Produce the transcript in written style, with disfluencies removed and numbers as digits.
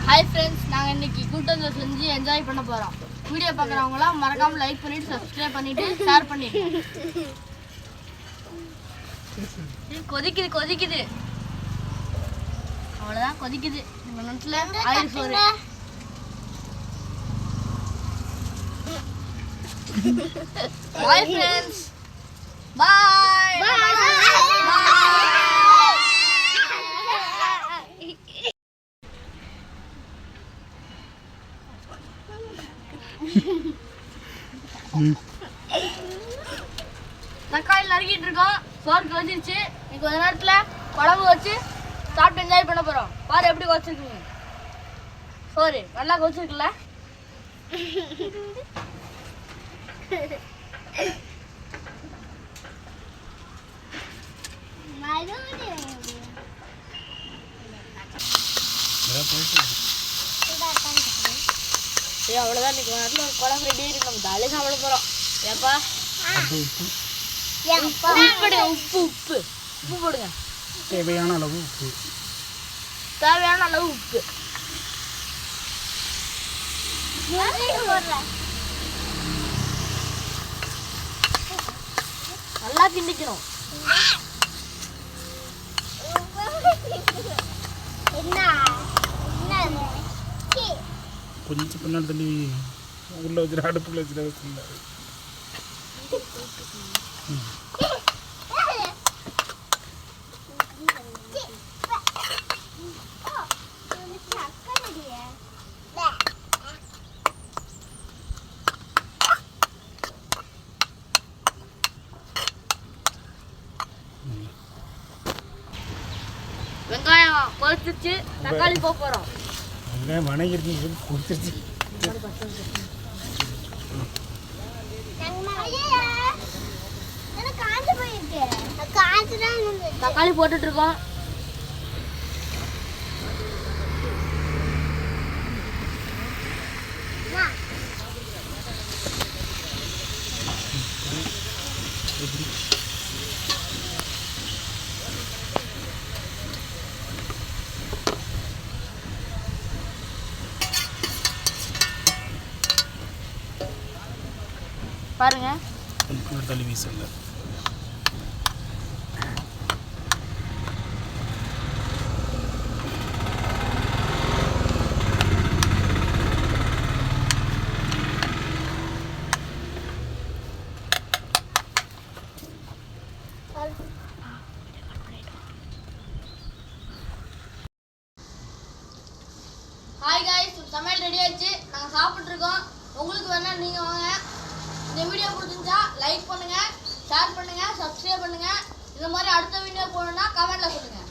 Hi friends, நாங்கள் இன்னைக்கு கூட்டத்தை செஞ்சு என்ஜாய் பண்ண போகிறோம். வீடியோ பார்க்குறவங்களாம் மறக்காமல் லைக் பண்ணிவிட்டு சப்ஸ்கிரைப் பண்ணிவிட்டு ஷேர் பண்ணிடுங்க. கொதிக்குது கொதிக்குது, அவ்வளோதான் கொதிக்குது. இந்த நிமிஷத்தில் ஆயில் சோறு. பாய் ஃப்ரெண்ட்ஸ், பாய். தக்காளி நறுக்கிட்டு இருக்கோம், சோறு கொதிச்சு. இன்னைக்கு கொஞ்ச நேரத்துல குழம்பு வச்சு சாப்பிட்டு என்ஜாய் பண்ண போறோம். பாரு எப்படி கொதிச்சிருக்குங்க சோறு, நல்லா கொதிச்சிருக்குல்ல. அவ்வளோதான், இன்னைக்கு நேரத்தில் குழம்பு ரெடி ஆகிட்டு நம்ம ஜாலியாக சாப்பிட போகிறோம். ஏப்பா உப்பு உப்பு உப்பு போடுங்க. தேவையான அளவு உப்பு. நல்லா கிண்டிக்கணும். கொஞ்சம் பின்னாடி தள்ளி உள்ள வச்சுட்டு அடுப்புக்குள்ள வச்சுட்டு வெங்காயம் பொரிச்சிச்சு, தக்காளி போகிறோம். வெங்காயம் வணங்கிருச்சு, கொடுத்துருச்சு. தக்காளி போட்டுட்டு இருக்கோம். பாருங்க, தள்ளி வீசல. ஹாய் காய்ஸ், சமையல் ரெடி ஆயிடுச்சு. நாங்கள் சாப்பிட்ருக்கோம். உங்களுக்கு வேணா நீங்கள் வாங்க. இந்த வீடியோ பிடிச்சிருந்தா லைக் பண்ணுங்கள், ஷேர் பண்ணுங்கள், சப்ஸ்கிரைப் பண்ணுங்கள். இந்த மாதிரி அடுத்த வீடியோ போடணும்னா கமெண்ட்டில் சொல்லுங்கள்.